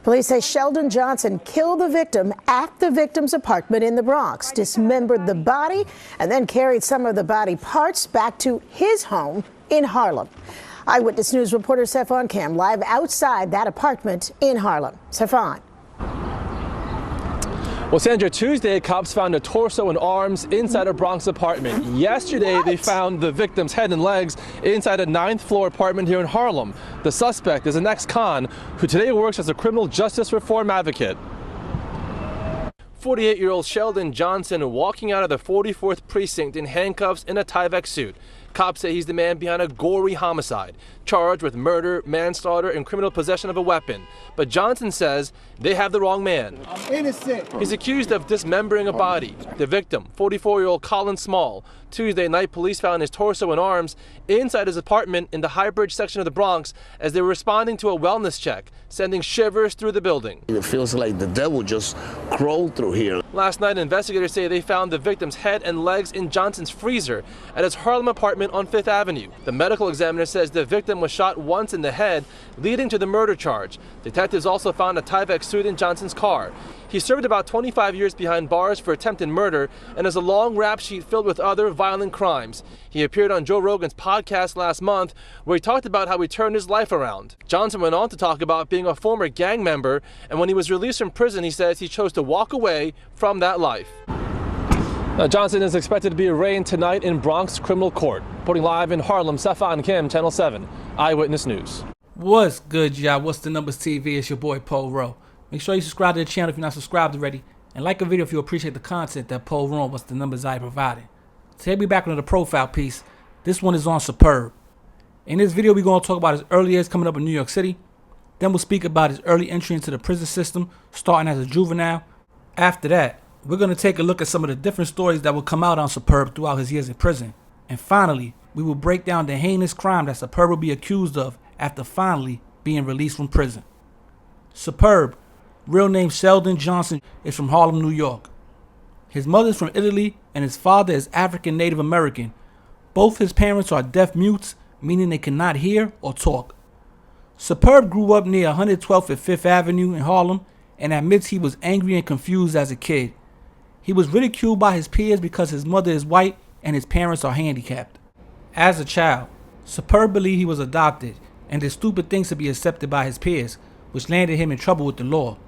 Police say Sheldon Johnson killed the victim at the victim's apartment in the Bronx, dismembered the body, and then carried some of the body parts back to his home in Harlem. Eyewitness News reporter Stefan Cam live outside that apartment in Harlem. Stefan. Well, Sandra, Tuesday, cops found a torso and arms inside a Bronx apartment. Yesterday, they found the victim's head and legs inside a 9th floor apartment here in Harlem. The suspect is an ex-con who today works as a criminal justice reform advocate. 48-year-old Sheldon Johnson walking out of the 44th precinct in handcuffs in a Tyvek suit. Cops say he's the man behind a gory homicide, charged with murder, manslaughter, and criminal possession of a weapon. But Johnson says they have the wrong man. I'm innocent. He's accused of dismembering a body. The victim, 44-year-old Colin Small. Tuesday night, police found his torso and arms inside his apartment in the High Bridge section of the Bronx as they were responding to a wellness check, sending shivers through the building. It feels like the devil just crawled through here. Last night, investigators say they found the victim's head and legs in Johnson's freezer at his Harlem apartment on 5th Avenue. The medical examiner says the victim was shot once in the head, leading to the murder charge. Detectives also found a Tyvek suit in Johnson's car. He served about 25 years behind bars for attempted murder and has a long rap sheet filled with other violent crimes. He appeared on Joe Rogan's podcast last month, where he talked about how he turned his life around. Johnson went on to talk about being a former gang member, and when he was released from prison, he says he chose to walk away from that life. Now, Johnson is expected to be arraigned tonight in Bronx criminal court. Reporting live in Harlem, Stefan Kim, Channel 7, Eyewitness News. What's good, y'all? What's the numbers TV? It's your boy, Paul Rowe. Make sure you subscribe to the channel if you're not subscribed already, and like a video if you appreciate the content that Paul Rowe, What's the Numbers I provided. Today we back on the profile piece. This one is on Superb. In this video, we're going to talk about his early years coming up in New York City. Then we'll speak about his early entry into the prison system, starting as a juvenile. After that, we're going to take a look at some of the different stories that will come out on Superb throughout his years in prison. And finally, we will break down the heinous crime that Superb will be accused of after finally being released from prison. Superb, real name Sheldon Johnson, is from Harlem, New York. His mother is from Italy and his father is African Native American. Both his parents are deaf mutes, meaning they cannot hear or talk. Superb grew up near 112th and 5th Avenue in Harlem and admits he was angry and confused as a kid. He was ridiculed by his peers because his mother is white and his parents are handicapped. As a child, Superb believed he was adopted and did stupid things to be accepted by his peers, which landed him in trouble with the law.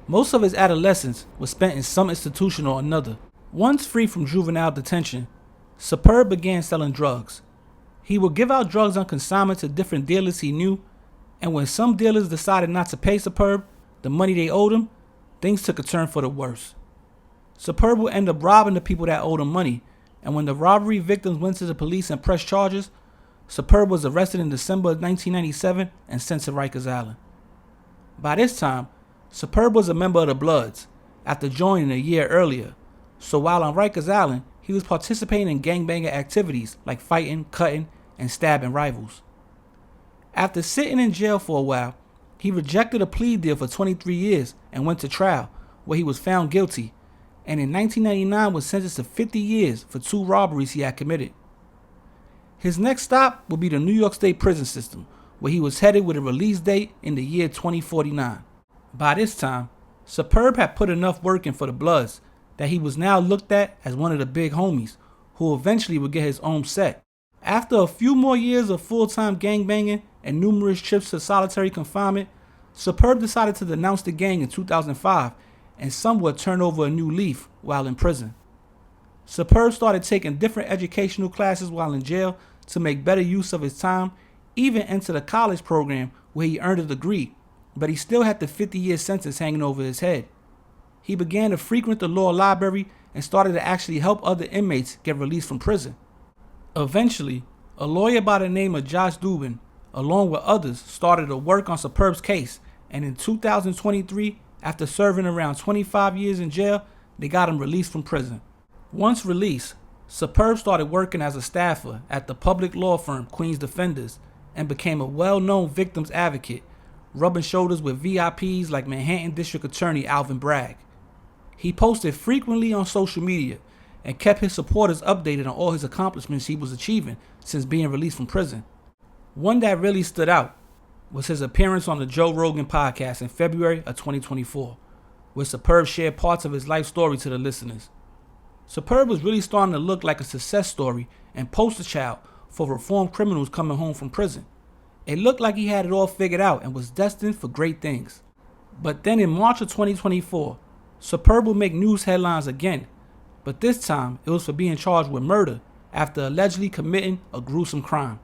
Most of his adolescence was spent in some institution or another. Once free from juvenile detention, Superb began selling drugs. He would give out drugs on consignment to different dealers he knew, and when some dealers decided not to pay Superb the money they owed him, things took a turn for the worse. Superb would end up robbing the people that owed him money, and when the robbery victims went to the police and pressed charges, Superb was arrested in December of 1997 and sent to Rikers Island. By this time, Superb was a member of the Bloods after joining a year earlier, so while on Rikers Island, he was participating in gangbanger activities like fighting, cutting, and stabbing rivals. After sitting in jail for a while, he rejected a plea deal for 23 years and went to trial, where he was found guilty, and in 1999 was sentenced to 50 years for 2 robberies he had committed. His next stop would be the New York State prison system, where he was headed with a release date in the year 2049. By this time, Superb had put enough work in for the Bloods that he was now looked at as one of the big homies, who eventually would get his own set. After a few more years of full-time gangbanging and numerous trips to solitary confinement, Superb decided to denounce the gang in 2005 and somewhat turn over a new leaf while in prison. Superb started taking different educational classes while in jail to make better use of his time, even entered a college program where he earned a degree, but he still had the 50-year sentence hanging over his head. He began to frequent the law library and started to actually help other inmates get released from prison. Eventually, a lawyer by the name of Josh Dubin, along with others, started to work on Superb's case, and in 2023, after serving around 25 years in jail, they got him released from prison. Once released, Superb started working as a staffer at the public law firm Queens Defenders and became a well-known victims advocate, rubbing shoulders with VIPs like Manhattan District Attorney Alvin Bragg. He posted frequently on social media and kept his supporters updated on all his accomplishments he was achieving since being released from prison. One that really stood out was his appearance on the Joe Rogan podcast in February of 2024, where Superb shared parts of his life story to the listeners. Superb was really starting to look like a success story and poster child for reformed criminals coming home from prison. It looked like he had it all figured out and was destined for great things. But then in March of 2024, Superb would make news headlines again, but this time it was for being charged with murder after allegedly committing a gruesome crime.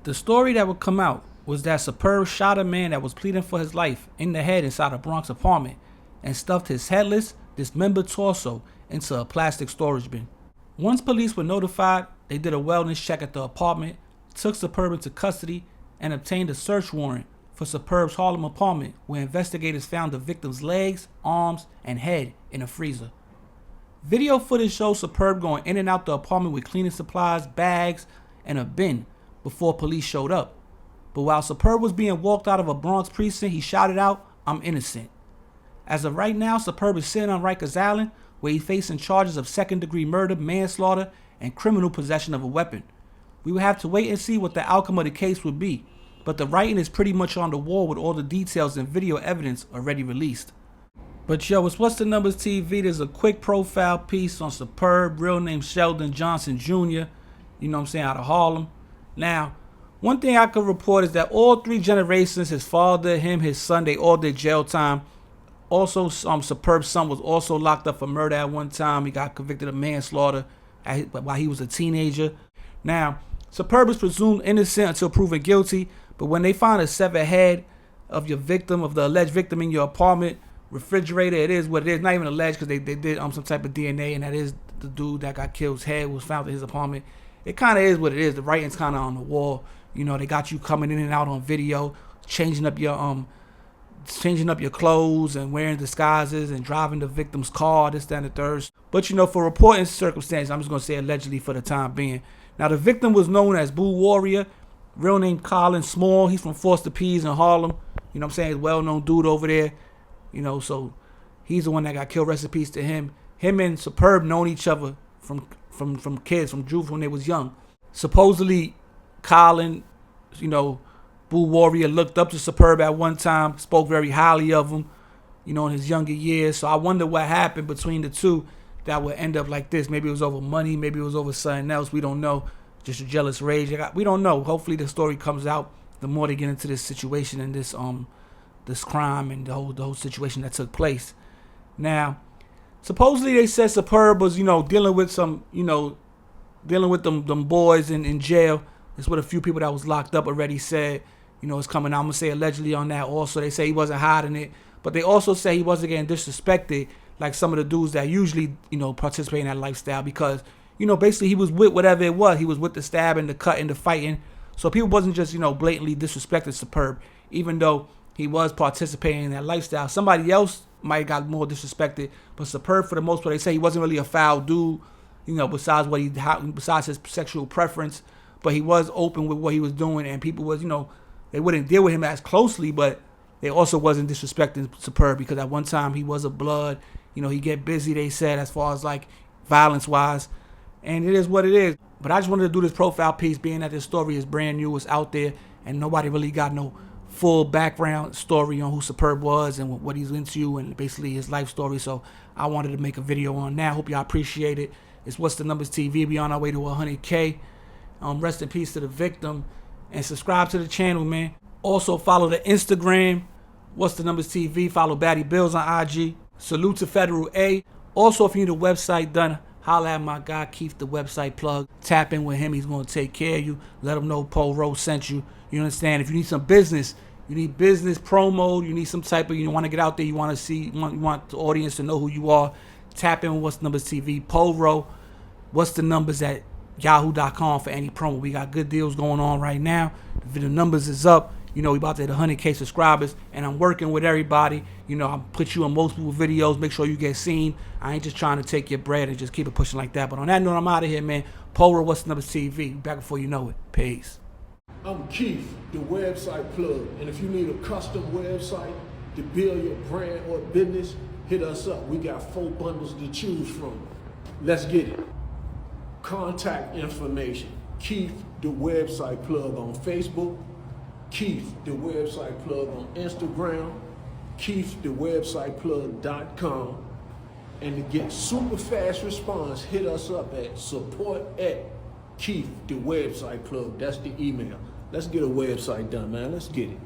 The story that would come out was that Superb shot a man that was pleading for his life in the head inside a Bronx apartment and stuffed his headless, dismembered torso into a plastic storage bin. Once police were notified, they did a wellness check at the apartment, took Superb into custody, and obtained a search warrant for Superb's Harlem apartment, where investigators found the victim's legs, arms, and head in a freezer. Video footage shows Superb going in and out the apartment with cleaning supplies, bags, and a bin before police showed up. But while Superb was being walked out of a Bronx precinct, he shouted out, "I'm innocent." As of right now, Superb is sitting on Rikers Island, where he's facing charges of second-degree murder, manslaughter, and criminal possession of a weapon. We will have to wait and see what the outcome of the case would be, but the writing is pretty much on the wall with all the details and video evidence already released. But yo, it's What's the Numbers TV. There's a quick profile piece on Superb, real name Sheldon Johnson Jr., you know what I'm saying, out of Harlem. Now, one thing I could report is that all three generations, his father, him, his son, they all did jail time. Also, Superb's son was also locked up for murder at one time. He got convicted of manslaughter while he was a teenager. Now, Superb is presumed innocent until proven guilty, but when they find a severed head of your victim, of the alleged victim in your apartment refrigerator, it is what it is. Not even alleged, because they did some type of DNA, and that is the dude that got killed's head was found in his apartment. It kind of is what it is. The writing's kind of on the wall. You know, they got you coming in and out on video, changing up your clothes and wearing disguises and driving the victim's car, this, that, and the third. But, you know, for reporting circumstances, I'm just going to say allegedly for the time being. Now, the victim was known as Boo Warrior, real name Colin Small. He's from Foster Peas in Harlem. You know what I'm saying? He's a well-known dude over there. You know, so he's the one that got killed. Rest in peace to him. Him and Superb known each other from kids, from juvenile when they was young. Supposedly, Colin, you know, Boo Warrior looked up to Superb at one time, spoke very highly of him, you know, in his younger years. So I wonder what happened between the two that would end up like this. Maybe it was over money, maybe it was over something else. We don't know. Just a jealous rage. We don't know. Hopefully the story comes out the more they get into this situation and this crime and the whole situation that took place. Now, supposedly they said Superb was, you know, dealing with them boys in jail. It's what a few people that was locked up already said. You know, it's coming out. I'm going to say allegedly on that also. They say he wasn't hiding it. But they also say he wasn't getting disrespected like some of the dudes that usually, you know, participate in that lifestyle. Because, you know, basically he was with whatever it was. He was with the stabbing, the cutting, the fighting. So people wasn't just, you know, blatantly disrespecting Superb. Even though he was participating in that lifestyle. Somebody else might have got more disrespected. But Superb, for the most part, they say he wasn't really a foul dude, you know, besides his sexual preference. But he was open with what he was doing, and people was, you know, they wouldn't deal with him as closely, but they also wasn't disrespecting Superb because at one time he was a blood. You know, he get busy, they said, as far as like violence-wise, and it is what it is. But I just wanted to do this profile piece, being that this story is brand new, it's out there, and nobody really got no full background story on who Superb was and what he's into and basically his life story. So I wanted to make a video on that. Hope y'all appreciate it. It's What's the Numbers TV. We on our way to 100K. Rest in peace to the victim, and subscribe to the channel, man. Also follow the Instagram, What's the Numbers TV. Follow Batty Bills on IG. Salute to Federal A. Also, if you need a website done, holla at my guy Keith, the website plug. Tap in with him. He's going to take care of you. Let him know Paul Rose sent you. You understand? If you need some business, you need business promo, you need some type of, you want to get out there, you want to see, you want the audience to know who you are, tap in with What's the Numbers TV. Paul Rose, What's the Numbers at yahoo.com for any promo. We got good deals going on right now. The video numbers is up. You know, we about to hit 100K subscribers, and I'm working with everybody. You know, I put you on multiple videos, make sure you get seen. I ain't just trying to take your bread and just keep it pushing like that. But on that note, I'm out of here, man. Polo, What's the Numbers TV. Back before you know it. Peace. I'm Keith, the website plug. And if you need a custom website to build your brand or business, hit us up. We got 4 bundles to choose from. Let's get it. Contact information. Keith, the website plug on Facebook, Keith, the website plug on Instagram, KeithTheWebsitePlug.com. And to get super fast response, hit us up at support@KeithTheWebsitePlug. That's the email. Let's get a website done, man. Let's get it.